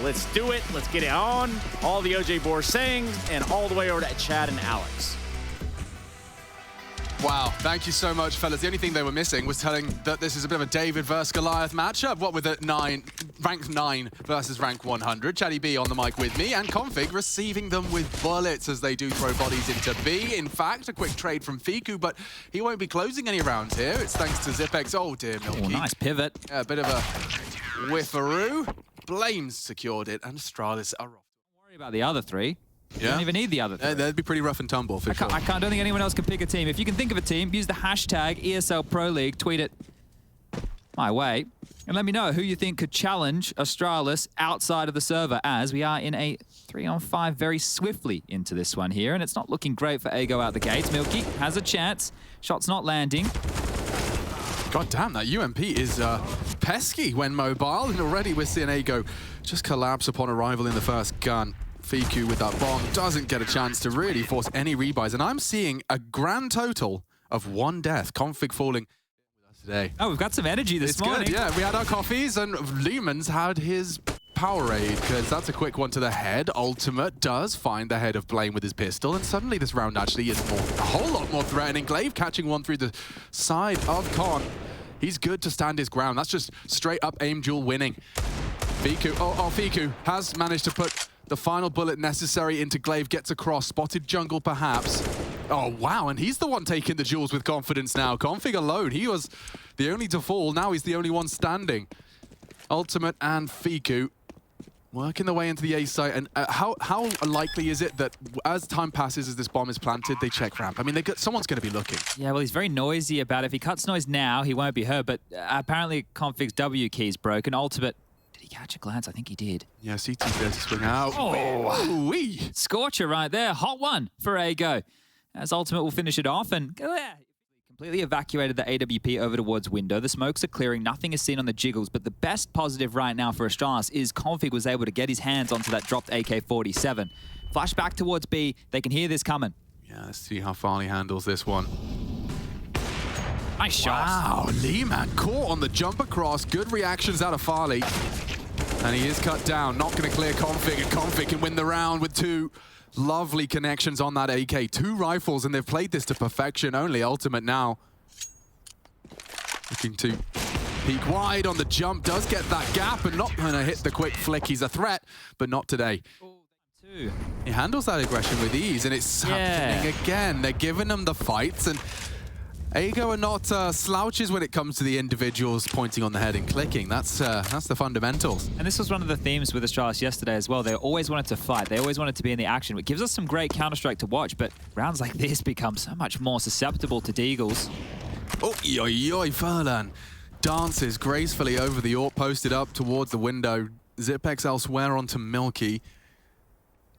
Let's do it. Let's get it on. All the OJ Bohr saying, and all the way over to Chad and Alex. Wow, thank you so much, fellas. The only thing they were missing was telling that this is a bit of a David versus Goliath matchup. What with it, rank 9 versus rank 100. Chatty B on the mic with me, and Config receiving them with bullets as they do throw bodies into B. In fact, a quick trade from Fiku, but he won't be closing any rounds here. It's thanks to Zipex. Oh dear, Milky. Oh, nice pivot. Yeah, a bit of a whiffaroo. Blames secured it, and Astralis are off. Don't worry about the other three. You Yeah. don't even need the other three. They'd be pretty rough and tumble for sure. I don't think anyone else can pick a team. If you can think of a team, use the hashtag ESL Pro League, tweet it my way, and let me know who you think could challenge Astralis outside of the server, as we are in a 3-on-5 very swiftly into this one here, and it's not looking great for Ago out the gates. Milky has a chance. Shot's not landing. God damn, that UMP is pesky when mobile, and already we're seeing Ago just collapse upon arrival in the first gun. Fiku with that bomb doesn't get a chance to really force any rebuys, and I'm seeing a grand total of 1 death. Config falling with us today. Oh, we've got some energy this morning. Good, yeah. We had our coffees, and Lehman's had his Powerade, because that's a quick one to the head. Ultimate does find the head of Blame with his pistol, and suddenly this round actually is a whole lot more threatening. Glaive catching one through the side of Con. He's good to stand his ground. That's just straight up aim duel winning. Fiku, Fiku has managed to put the final bullet necessary into Glaive, gets across, spotted jungle perhaps. Oh wow, and he's the one taking the duels with confidence now. Config alone, he was the only to fall, now he's the only one standing. Ultimate and Fiku working their way into the A site, and how likely is it that as time passes, as this bomb is planted, they check ramp? I mean, someone's going to be looking. Yeah, well, he's very noisy about it. If he cuts noise now, he won't be heard, but apparently Config's W key is broken. Ultimate, did he catch a glance? I think he did. Yeah, CT's there to swing out. Oh, wee. Scorcher right there. Hot one for Ago. As Ultimate will finish it off, and completely evacuated the AWP over towards window. The smokes are clearing. Nothing is seen on the jiggles, but the best positive right now for Astralis is Config was able to get his hands onto that dropped AK-47. Flash back towards B. They can hear this coming. Yeah, let's see how Farley handles this one. Nice shot. Wow, Lehman caught on the jump across. Good reactions out of Farley. And he is cut down. Not going to clear Config, and Config can win the round with 2 lovely connections on that AK. 2 rifles, and they've played this to perfection. Only Ultimate now. Looking to peek wide on the jump. Does get that gap, and not going to hit the quick flick. He's a threat, but not today. He handles that aggression with ease, and it's happening again. They're giving him the fights, and Ago are not slouches when it comes to the individuals pointing on the head and clicking. That's the fundamentals. And this was one of the themes with Astralis yesterday as well. They always wanted to fight. They always wanted to be in the action, which gives us some great Counter-Strike to watch, but rounds like this become so much more susceptible to deagles. Oh, Furlan dances gracefully over the AWP, posted up towards the window. Zipex elsewhere onto Milky.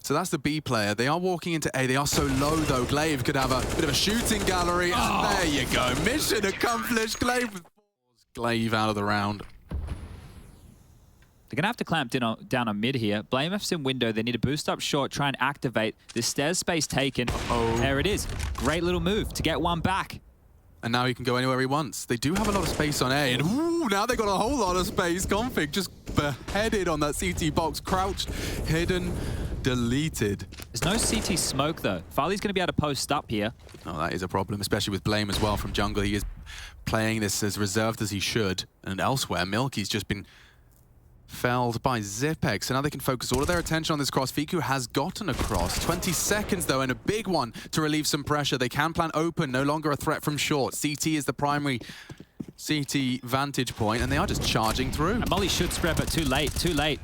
So that's the B player. They are walking into A. They are so low, though. Glaive could have a bit of a shooting gallery. And there you go. Mission accomplished. Glaive out of the round. They're going to have to clamp down on mid here. Blame F's in window. They need to boost up short, try and activate. This stairs space taken. There it is. Great little move to get one back. And now he can go anywhere he wants. They do have a lot of space on A, and ooh, now they've got a whole lot of space. Config just beheaded on that CT box, crouched, hidden, deleted. There's no CT smoke, though. Farley's going to be able to post up here. Oh, that is a problem, especially with Blame as well from jungle. He is playing this as reserved as he should. And elsewhere, Milky's just been felled by Zipex, so now they can focus all of their attention on this cross. Fiku has gotten across. 20 seconds, though, and a big one to relieve some pressure. They can plan open, no longer a threat from short. CT is the primary CT vantage point, and they are just charging through. And Molly should spread, but too late, too late.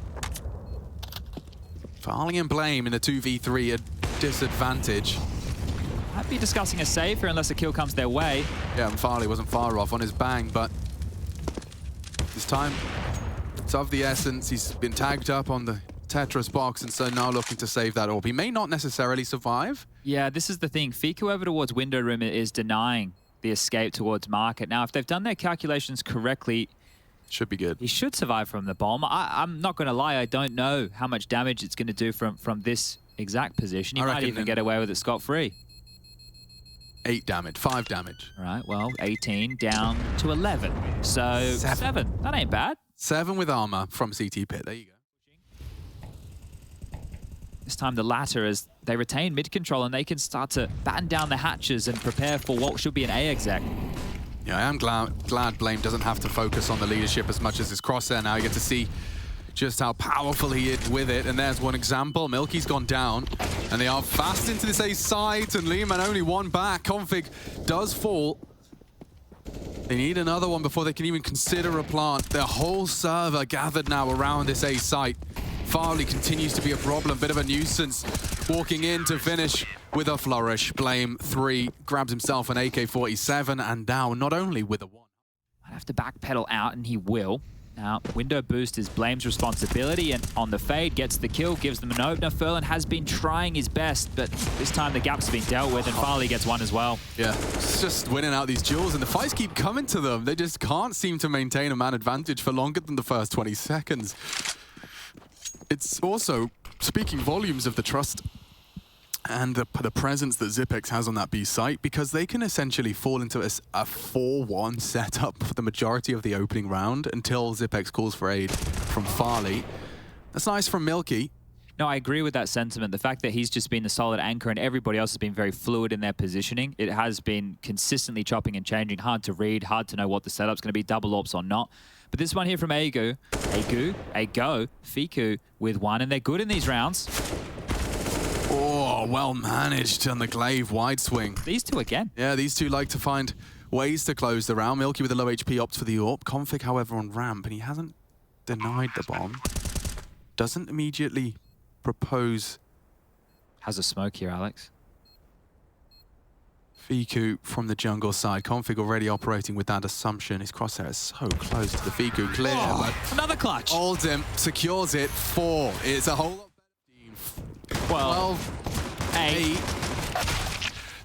Farley and Blame in a 2v3 at disadvantage. Might be discussing a save here unless a kill comes their way. Yeah, and Farley wasn't far off on his bang, but this time it's of the essence. He's been tagged up on the Tetris box, and so now looking to save that orb. He may not necessarily survive. Yeah, this is the thing. Fiku over towards window room is denying the escape towards market. Now, if they've done their calculations correctly, should be good. He should survive from the bomb. I'm not going to lie. I don't know how much damage it's going to do from this exact position. He might even get away with it scot-free. 8 damage, 5 damage. All right, well, 18 down to 11. So 7. That ain't bad. 7 with armor from CT Pit. There you go. This time the latter, as they retain mid control and they can start to batten down the hatches and prepare for what should be an A exec. Yeah, I am glad Blame doesn't have to focus on the leadership as much as his crosshair now. You get to see just how powerful he is with it. And there's one example. Milky's gone down, and they are fast into this A site, and Lehman only one back. Config does fall. They need another one before they can even consider a plant. Their whole server gathered now around this A site. Farley continues to be a problem, bit of a nuisance. Walking in to finish with a flourish. Blame 3 grabs himself an AK-47, and now not only with a 1. Might have to backpedal out, and he will. Now, window boost is Blame's responsibility, and on the fade, gets the kill, gives them an opener. Furlan has been trying his best, but this time the gap's been dealt with, and Farley gets one as well. Yeah, it's just winning out these duels, and the fights keep coming to them. They just can't seem to maintain a man advantage for longer than the first 20 seconds. It's also speaking volumes of the trust and the presence that Zipex has on that B site, because they can essentially fall into a 4-1 setup for the majority of the opening round until Zipex calls for aid from Farley. That's nice from Milky. No, I agree with that sentiment. The fact that he's just been the solid anchor and everybody else has been very fluid in their positioning. It has been consistently chopping and changing. Hard to read, hard to know what the setup's going to be, double ops or not. But this one here from Agu, Fiku with one, and they're good in these rounds. Oh, well managed on the Glaive wide swing. These two again. Yeah, these two like to find ways to close the round. Milky with a low HP opts for the AWP. Config, however, on ramp, and he hasn't denied the bomb. Doesn't immediately propose. Has a smoke here, Alex. Fiku from the jungle side. Config already operating with that assumption. His crosshair is so close to the Fiku. Clear. Oh, another clutch. Holds him, secures it. 4. It's a whole lot better. 12. 8.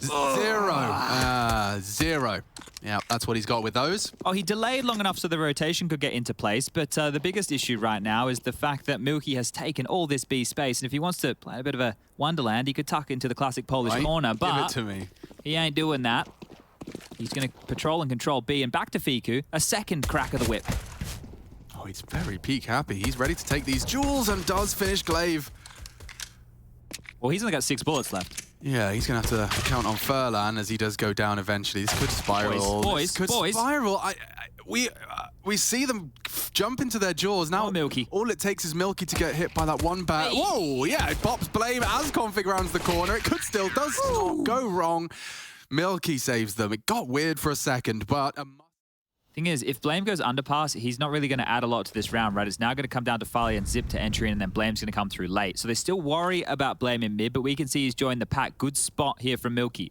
0. 0. Yeah, that's what he's got with those. Oh, he delayed long enough so the rotation could get into place, but the biggest issue right now is the fact that Milky has taken all this B space, and if he wants to play a bit of a wonderland, he could tuck into the classic Polish corner, but give it to me. He ain't doing that. He's going to patrol and control B, and back to Fiku, a second crack of the whip. Oh, he's very peak happy. He's ready to take these duels and does finish Glaive. Well, he's only got 6 bullets left. Yeah, he's going to have to count on Furlan as he does go down eventually. This could spiral. Boys. Spiral. We see them jump into their jaws. Now, Milky. All it takes is Milky to get hit by that one bat. Hey. Whoa, yeah, it pops Blame as Config rounds the corner. It does not go wrong. Milky saves them. It got weird for a second, but... Thing is, if Blame goes underpass, he's not really going to add a lot to this round, right? It's now going to come down to Farley and Zip to entry, and then Blame's going to come through late. So they still worry about Blame in mid, but we can see he's joined the pack. Good spot here from Milky.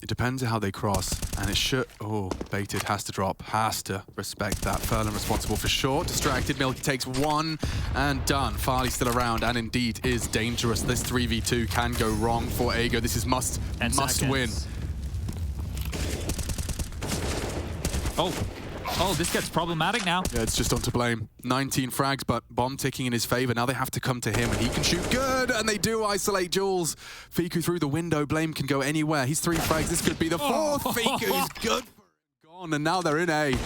It depends on how they cross, and it should... Oh, baited, has to drop, has to respect that. Furlan responsible for short, distracted. Milky takes 1 and done. Farley still around, and indeed is dangerous. This 3v2 can go wrong for Ago. This is must win. Oh, this gets problematic now. Yeah, it's just on to Blame. 19 frags, but bomb ticking in his favor. Now they have to come to him, and he can shoot good, and they do isolate Jules. Fiku through the window. Blame can go anywhere. He's 3 frags. This could be the 4th. Fiku's good for it. Gone, and now they're in A.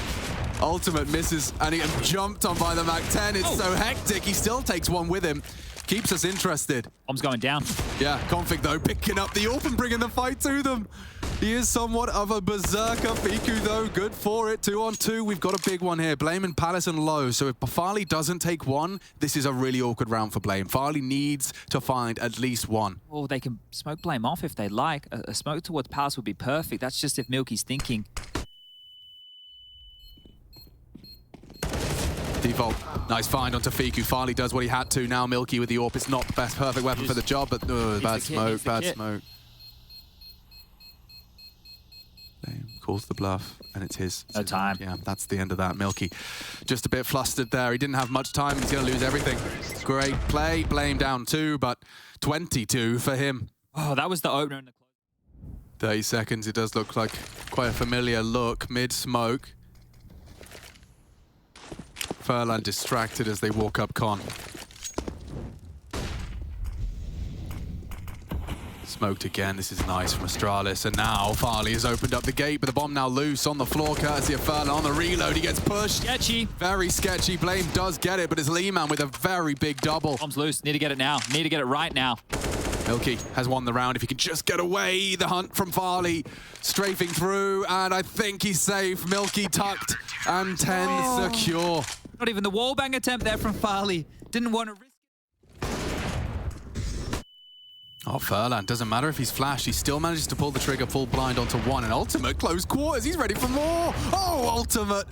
Ultimate misses, and he gets jumped on by the Mac-10. It's so hectic. He still takes 1 with him. Keeps us interested. Bomb's going down. Yeah, Config, though, picking up the AWP and bringing the fight to them. He is somewhat of a berserker. Fiku, though, good for it. 2 on 2. We've got a big one here. Blame and Palace and low. So if Farley doesn't take 1, this is a really awkward round for Blame. Farley needs to find at least 1. Oh, they can smoke Blame off if they like. A smoke towards Palace would be perfect. That's just if Milky's thinking. Default. Nice find onto Fiku. Farley does what he had to. Now Milky with the AWP. It's not the best perfect weapon for the job, but bad smoke, bad smoke. Calls the bluff, and it's his. No time. Yeah, that's the end of that. Milky just a bit flustered there. He didn't have much time. He's going to lose everything. Great play. Blame down 2, but 22 for him. Oh, that was the opener in the close. 30 seconds. It does look like quite a familiar look. Mid-smoke. Furlan distracted as they walk up con. Smoked again. This is nice from Astralis. And now Farley has opened up the gate, but the bomb now loose on the floor, courtesy of Furlan. On the reload, he gets pushed. Sketchy. Very sketchy. Blame does get it, but it's Leeman with a very big double. Bomb's loose. Need to get it now. Need to get it right now. Milky has won the round. If he can just get away, the hunt from Farley strafing through, and I think he's safe. Milky tucked and 10 secure. Not even the wallbang attempt there from Farley. Didn't want to risk. Oh, Furlan, doesn't matter if he's flashed, he still manages to pull the trigger full blind onto one, and Ultimate close quarters, he's ready for more! Oh, Ultimate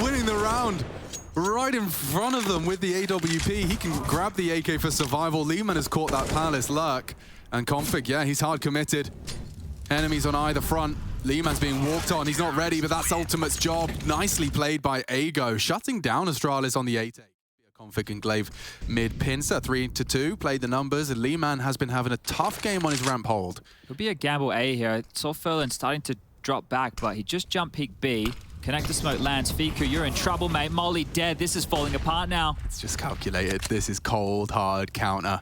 winning the round right in front of them with the AWP. He can grab the AK for survival. Leeman has caught that Palace lurk, and Config, yeah, he's hard committed. Enemies on either front. Leeman's being walked on, he's not ready, but that's Ultimate's job. Nicely played by Ago, shutting down Astralis on the 8-8. Config and Glaive mid pincer, 3-2, played the numbers, and Leeman has been having a tough game on his ramp hold. It'll be a gamble A here. I saw Furlan starting to drop back, but he just jumped peak B. Connect the smoke lands. Fiku, you're in trouble, mate. Molly dead. This is falling apart now. It's just calculated. This is cold, hard counter.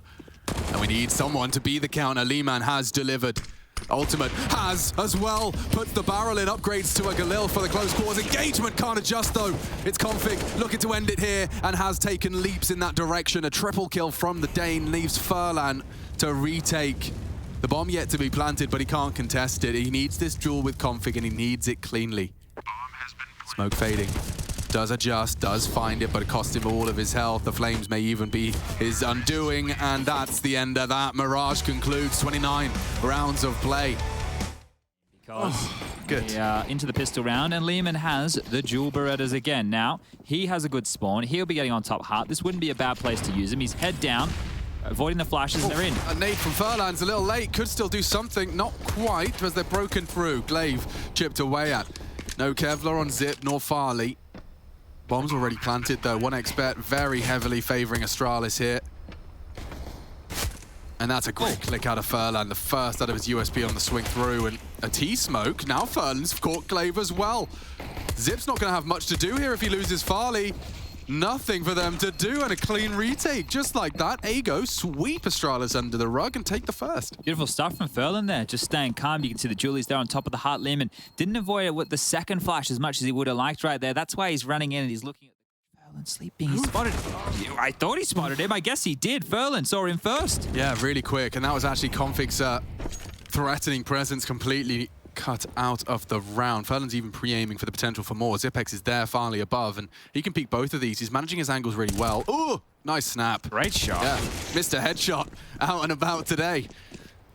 And we need someone to be the counter. Leeman has delivered. Ultimate has as well. Puts the barrel in, upgrades to a Galil for the close quarters. Engagement can't adjust though. It's Config looking to end it here and has taken leaps in that direction. A triple kill from the Dane leaves Furlan to retake. The bomb yet to be planted, but he can't contest it. He needs this duel with Config and he needs it cleanly. Smoke fading. Does adjust, does find it, but it cost him all of his health. The flames may even be his undoing, and that's the end of that. Mirage concludes 29 rounds of play. Because good. Into the pistol round, and Leeman has the dual Berettas again. Now, he has a good spawn. He'll be getting on top heart. This wouldn't be a bad place to use him. He's head down, avoiding the flashes, and they're in. A nade from Furlan's a little late. Could still do something. Not quite, as they're broken through. Glaive chipped away at. No Kevlar on Zip, nor Farley. Bomb's already planted though. 1xBet very heavily favoring Astralis here. And that's a great click out of Furlan, the first out of his USB on the swing through, and a T-smoke. Now Furlan's caught Glaive as well. Zip's not going to have much to do here if he loses Farley. Nothing for them to do, and a clean retake. Just like that, Ago sweep Astralis under the rug and take the first. Beautiful stuff from Furlan there, just staying calm. You can see the Julies there on top of the heart. Leeman didn't avoid it with the second flash as much as he would have liked right there. That's why he's running in and he's looking at Furlan sleeping. He spotted him. I thought he spotted him. I guess he did. Furlan saw him first. Yeah, really quick, and that was actually Config's threatening presence completely cut out of the round. Furlan's even pre-aiming for the potential for more. Zipex is there, Farley above, and he can peek both of these. He's managing his angles really well. Ooh, nice snap. Great shot. Yeah, Mr. Headshot out and about today.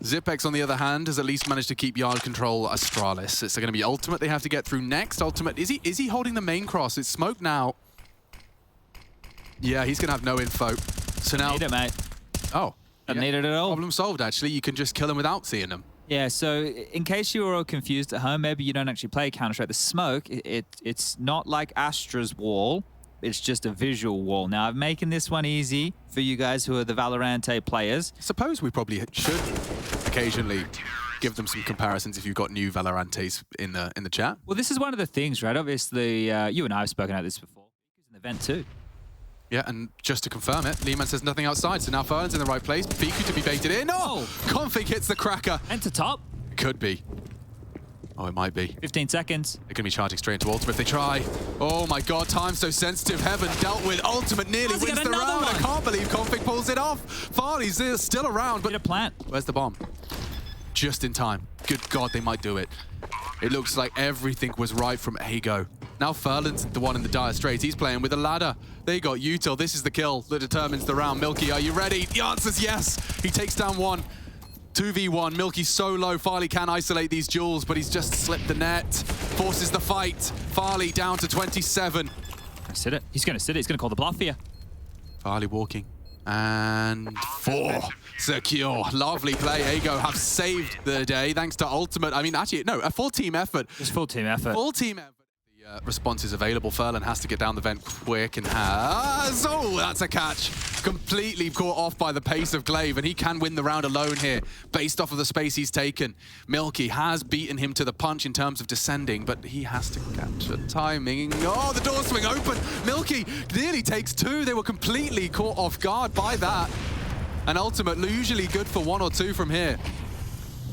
Zipex, on the other hand, has at least managed to keep yard control Astralis. It's going to be Ultimate they have to get through next. Ultimate, is he holding the main cross? It's smoke now. Yeah, he's going to have no info. So now... Need it, mate. Oh. Don't need it at all. Problem solved, actually. You can just kill him without seeing him. Yeah, so in case you were all confused at home, maybe you don't actually play Counter-Strike, the smoke, it's not like Astra's wall, it's just a visual wall. Now, I'm making this one easy for you guys who are the Valorante players. I suppose we probably should occasionally give them some comparisons if you've got new Valorantes in the chat. Well, this is one of the things, right? Obviously, you and I have spoken about this before. It's an event too. Yeah, and just to confirm it, Leeman says nothing outside, so now Furlan's in the right place. Fiku to be baited in. Oh! Config hits the cracker. Enter top. Could be. Oh, it might be. 15 seconds. They're going to be charging straight into Ultimate if they try. Oh my god, time so sensitive. Heaven dealt with. Ultimate nearly wins the round. I can't believe Config pulls it off. Farley's still around, but... Get a plant. Where's the bomb? Just in time. Good god, they might do it. It looks like everything was right from Ago. Now Furlan's the one in the dire straits. He's playing with a ladder. They got util. This is the kill that determines the round. Milky, are you ready? The answer's yes. He takes down one. 2v1. Milky's so low. Farley can isolate these duels, but he's just slipped the net. Forces the fight. Farley down to 27. Sit it. He's going to sit it. He's going to call the bluff here. Farley walking. And 4. Secure. Lovely play. Ago have saved the day thanks to Ultimate. I mean, actually, no, a full team effort. It's full team effort. Full team effort. The response is available. Furlan has to get down the vent quick and has... Oh, that's a catch. Completely caught off by the pace of Glaive, and he can win the round alone here based off of the space he's taken. Milky has beaten him to the punch in terms of descending, but he has to catch the timing. Oh, the door swing open. Milky nearly takes 2. They were completely caught off guard by that. And Ultimate usually good for 1 or 2 from here.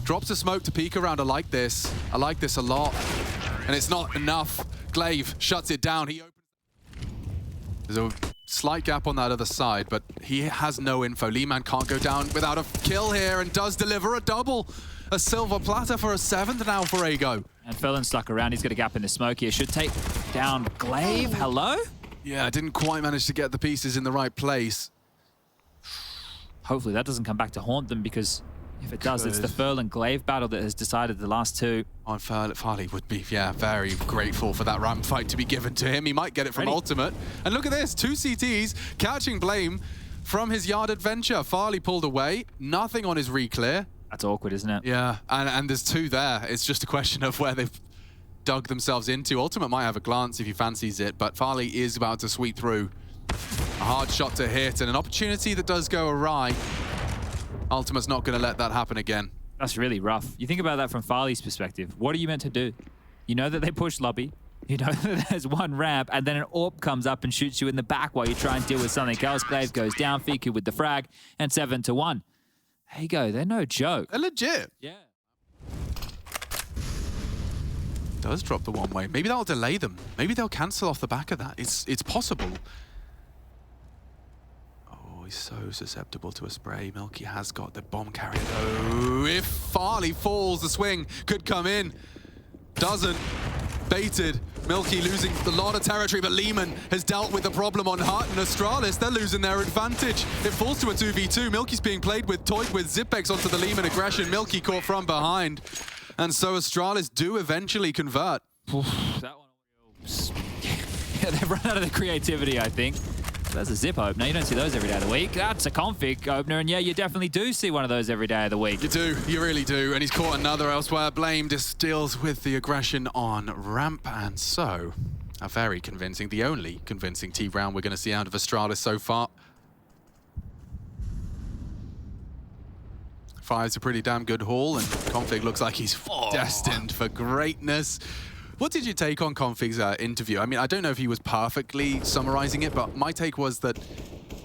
Drops a smoke to peek around. I like this. I like this a lot. And it's not enough. Glaive shuts it down. There's a slight gap on that other side, but he has no info. Leeman can't go down without a kill here and does deliver a double. A silver platter for a 7th now for Ago. And Felon stuck around. He's got a gap in the smoke here. Should take down Glaive. Hello? Yeah, didn't quite manage to get the pieces in the right place. Hopefully that doesn't come back to haunt them, because if it does, it's the Furl and Glaive battle that has decided the last two. On Farley would be, yeah, very grateful for that ramp fight to be given to him. He might get it from Ultimate. And look at this, 2 CTs catching Blame from his yard adventure. Farley pulled away, nothing on his re-clear. That's awkward, isn't it? Yeah, and there's 2 there. It's just a question of where they've dug themselves into. Ultimate might have a glance if he fancies it, but Farley is about to sweep through. A hard shot to hit and an opportunity that does go awry. Ultimate's not going to let that happen again. That's really rough. You think about that from Farley's perspective. What are you meant to do? You know that they push lobby. You know that there's one ramp, and then an AWP comes up and shoots you in the back while you try and deal with something else. Glaive goes down, Fiku with the frag, and 7-1. There you go. They're no joke. They're legit. Yeah. Does drop the one way. Maybe that'll delay them. Maybe they'll cancel off the back of that. It's possible. He's so susceptible to a spray. Milky has got the bomb carrier though. If Farley falls, the swing could come in. Doesn't. Baited. Milky losing a lot of territory, but Lehman has dealt with the problem on Hart and Astralis. They're losing their advantage. It falls to a 2v2. Milky's being played with, toyed with Zipex onto the Lehman aggression. Milky caught from behind. And so Astralis do eventually convert. That one. Yeah, they've run out of the creativity, I think. That's a zip opener. You don't see those every day of the week. That's a config opener, and yeah, you definitely do see one of those every day of the week. You do. You really do. And he's caught another elsewhere. Blame just deals with the aggression on ramp, and so a very convincing, the only convincing T-round we're going to see out of Astralis so far. 5's a pretty damn good haul, and Config looks like he's destined for greatness. What did you take on Config's interview? I mean, I don't know if he was perfectly summarizing it, but my take was that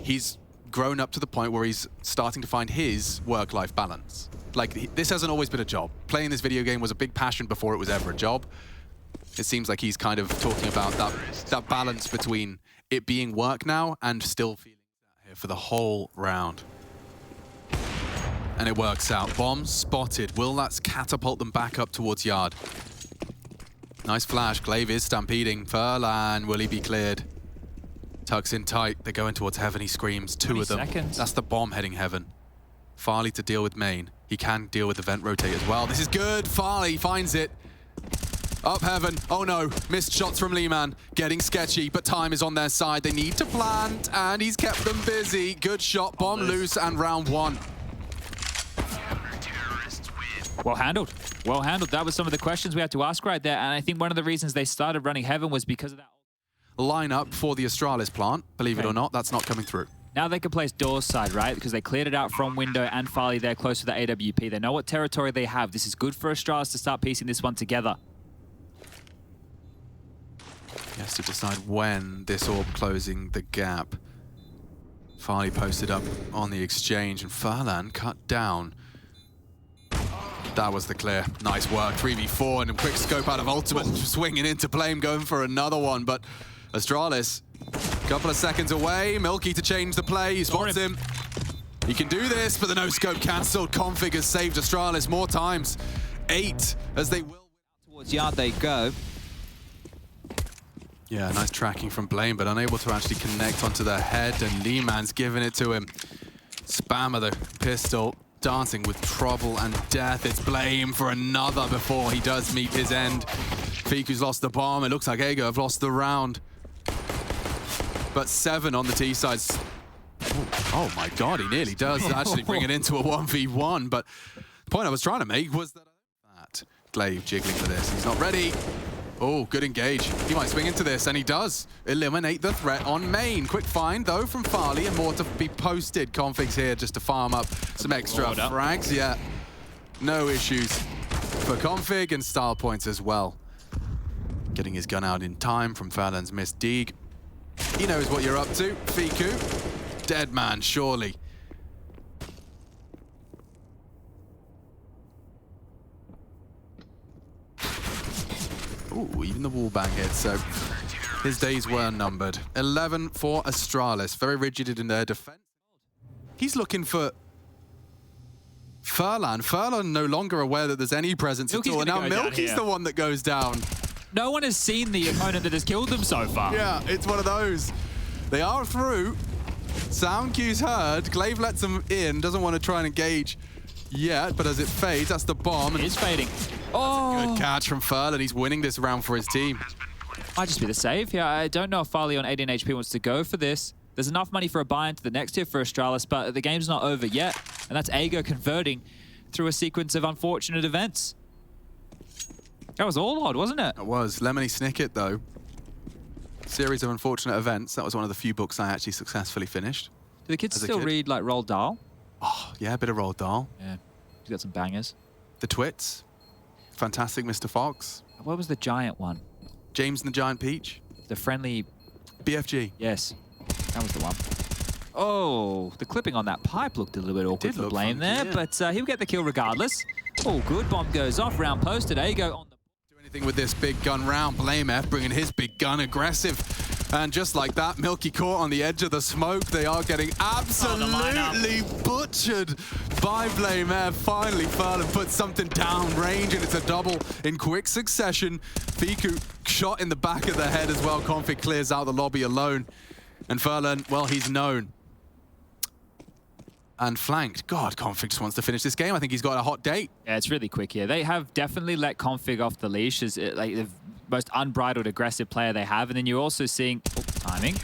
he's grown up to the point where he's starting to find his work-life balance. Like, this hasn't always been a job. Playing this video game was a big passion before it was ever a job. It seems like he's kind of talking about that balance between it being work now and still feeling here for the whole round. And it works out. Bomb spotted. Will that catapult them back up towards yard? Nice flash. Glaive is stampeding. Furlan, will he be cleared? Tucks in tight. They're going towards heaven. He screams. 2 of them. Seconds. That's the bomb heading heaven. Farley to deal with main. He can deal with the vent rotate as well. This is good. Farley finds it. Up heaven. Oh no. Missed shots from Leeman. Getting sketchy, but time is on their side. They need to plant, and he's kept them busy. Good shot. Bomb loose, and round 1. Well handled. Well handled. That was some of the questions we had to ask right there. And I think one of the reasons they started running Heaven was because of that. Line up for the Astralis plant. Believe it or not, that's not coming through. Now they can place doors side, right? Because they cleared it out from window and Farley there close to the AWP. They know what territory they have. This is good for Astralis to start piecing this one together. He has to decide when this orb closing the gap. Farley posted up on the exchange, and Furlan cut down. That was the clear. Nice work. 3v4 and a quick scope out of Ultimate. Swinging into Blame, going for another one. But Astralis, a couple of seconds away. Milky to change the play. He spots him. He can do this, but the no-scope cancelled. Config has saved Astralis more times. 8 as they will. Towards yard they go. Yeah, nice tracking from Blame, but unable to actually connect onto the head. And Leeman's giving it to him. Spam of the pistol. Dancing with trouble and death. It's Blame for another before he does meet his end. Fiku's lost the bomb. It looks like Ago have lost the round. But 7 on the T side. Oh my God, he nearly does actually bring it into a 1v1. But the point I was trying to make was that Glaive jiggling for this. He's not ready. Oh, good engage. He might swing into this, and he does. Eliminate the threat on main. Quick find, though, from Farley, and more to be posted. Config's here just to farm up some extra frags. Yeah, no issues for Config, and style points as well. Getting his gun out in time from Furlan's missed Deeg. He knows what you're up to. Fiku, dead man, surely. Ooh, even the wall bang hit, so his days were numbered. 11 for Astralis, very rigid in their defense. He's looking for Furlan. Furlan no longer aware that there's any presence at all, and now Milky's the one that goes down. No one has seen the opponent that has killed them so far. Yeah, it's one of those. They are through. Sound cue's heard. Glaive lets them in, doesn't want to try and engage yet, but as it fades, that's the bomb. It is fading. Oh! Good catch from Furlan. He's winning this round for his team. Might just be the save. Yeah, I don't know if Farley on 18 HP wants to go for this. There's enough money for a buy into the next tier for Astralis, but the game's not over yet. And that's Ago converting through a sequence of unfortunate events. That was all odd, wasn't it? It was. Lemony Snicket, though. Series of unfortunate events. That was one of the few books I actually successfully finished. Do the kids still read, like, Roald Dahl? Oh, yeah, a bit of Roald Dahl. Yeah, he's got some bangers. The Twits. Fantastic Mr. Fox. What was the giant one? James and the Giant Peach. The friendly... BFG. Yes, that was the one. Oh, the clipping on that pipe looked a little bit awkward for Blame there, but he'll get the kill regardless. Oh, good. Bomb goes off. Round posted. Ago on the... Do anything with this big gun round. Blame F bringing his big gun aggressive. And just like that, Milky caught on the edge of the smoke. They are getting absolutely butchered by Blame F. Finally, Furlan puts something down range, and it's a double in quick succession. Fiku shot in the back of the head as well. Config clears out the lobby alone. And Furlan, well, he's known. And flanked. God, Config just wants to finish this game. I think he's got a hot date. Yeah, it's really quick here. They have definitely let Config off the leash as like the most unbridled aggressive player they have. And then you're also seeing timing.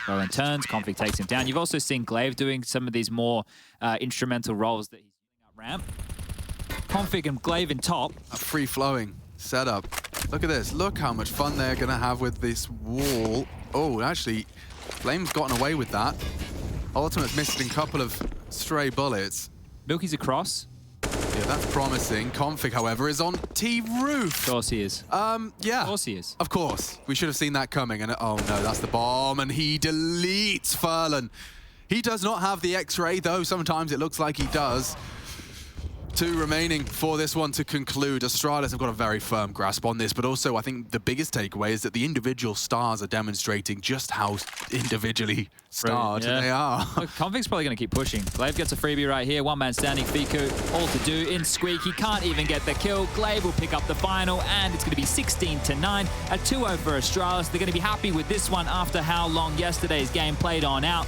Roland turns, Config takes him down. You've also seen Glaive doing some of these more instrumental roles that he's doing up ramp. Config and Glaive in top. A free-flowing setup. Look at this. Look how much fun they're going to have with this wall. Oh, actually, Flame's gotten away with that. Ultimate's missed a couple of stray bullets. Milky's across. Yeah, that's promising. Config, however, is on T-roof. Of course he is. Yeah. Of course he is. Of course. We should have seen that coming. And oh no, that's the bomb. And he deletes Furlan. He does not have the X-ray, though. Sometimes it looks like he does. 2 remaining for this one to conclude. Astralis have got a very firm grasp on this, but also I think the biggest takeaway is that the individual stars are demonstrating just how individually starred they are. Look, Config's probably going to keep pushing. Glaive gets a freebie right here. One man standing. Fiku, all to do in Squeak. He can't even get the kill. Glaive will pick up the final, and it's going to be 16-9. A 2-0 for Astralis. They're going to be happy with this one after how long yesterday's game played on out.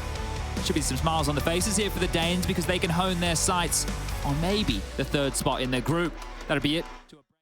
Should be some smiles on the faces here for the Danes because they can hone their sights on maybe the 3rd spot in their group. That'll be it